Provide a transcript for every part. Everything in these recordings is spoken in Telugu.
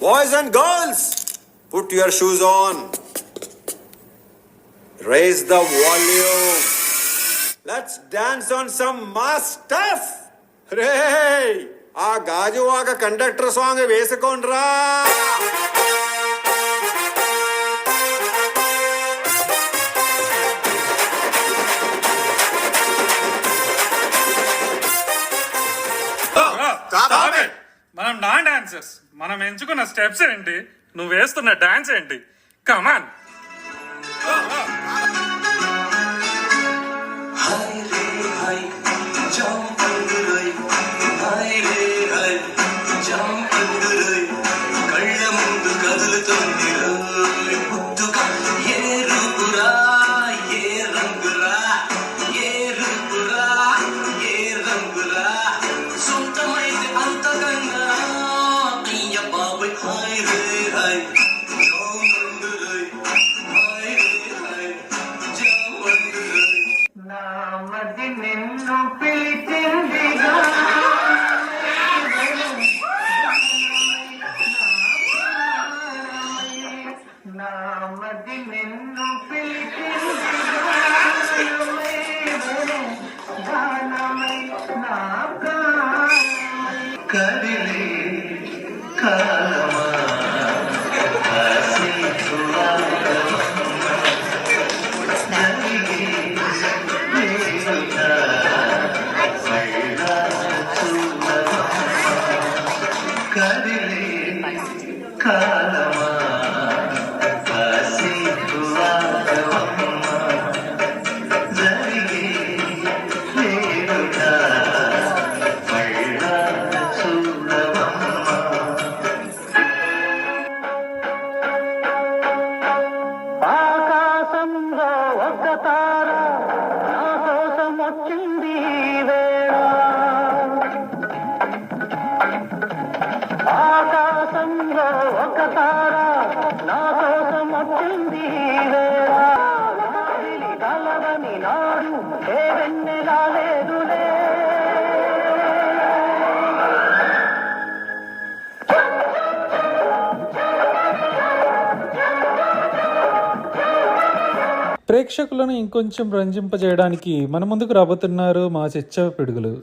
Boys and girls, put your shoes on. Raise the volume. Let's dance on some mass stuff. Hey, ఆ గాజువాక కండక్టర్ సాంగ్ వేసుకోండ్రా. మనం నాన్ డాన్సర్స్. మనం ఎంచుకున్న స్టెప్స్ ఏంటి, నువ్వు వేస్తున్న డాన్స్ ఏంటి? కమాన్. కళ్ళ ముందు కదులుతుంది ముద్దుగా ఏ రూపురా ఏ రంగురా ఏ రూపురా ఏ రంగురా సొంతమైతే అంతకన్నా అయ్య బాబు హాయ్ రే హాయ్ నా మది నిన్ను పిలిచిందిగా నామది నిన్ను పిలిచిందిగానమై నా కదిలే కాలమా కదిలే కాలమా ఆకాశంలో ఒక తార నా కోసం వచ్చింది వేళ ఆకాశంలో ఒక తార నా కోసం వచ్చింది వేళ కలవని నాడు ఏ వెన్నెలా లేదులే ప్రేక్షకులను ఇంకొంచెం రంజింపజేయడానికి మన ముందుకు రాబోతున్నారు మా చెచ్చ పిడుగులు.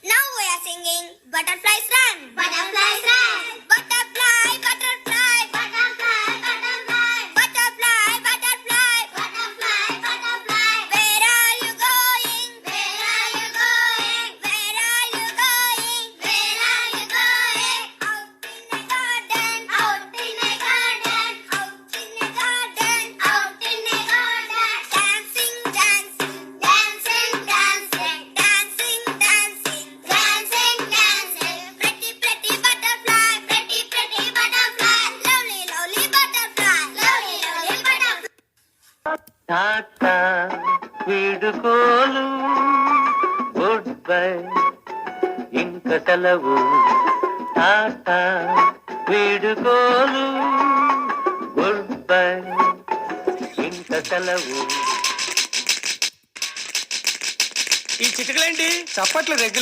Now we are singing Butterflies Run. Butterflies run. Butterfly, butterfly, butterfly, butterfly, butterfly, butterfly, butterfly, butterfly. Where are you going? Where are you going? Where are you going? Where are you going? Out in a garden, out in a garden, out in a garden, out in a garden. Dancing, dancing, dancing, dancing, dancing, dancing, dancing, dancing. Pretty, pretty butterfly, pretty, pretty butterfly, lovely, lovely butterfly, lovely, lovely butterfly. Tata వీడుకోలు గుడ్ బై ఇంక సెలవు టాటా వీడుకోలు గుడ్ బై ఇంక సెలవు. ఈ చిటికలేంటి చప్పట్లు రెగ్యులర్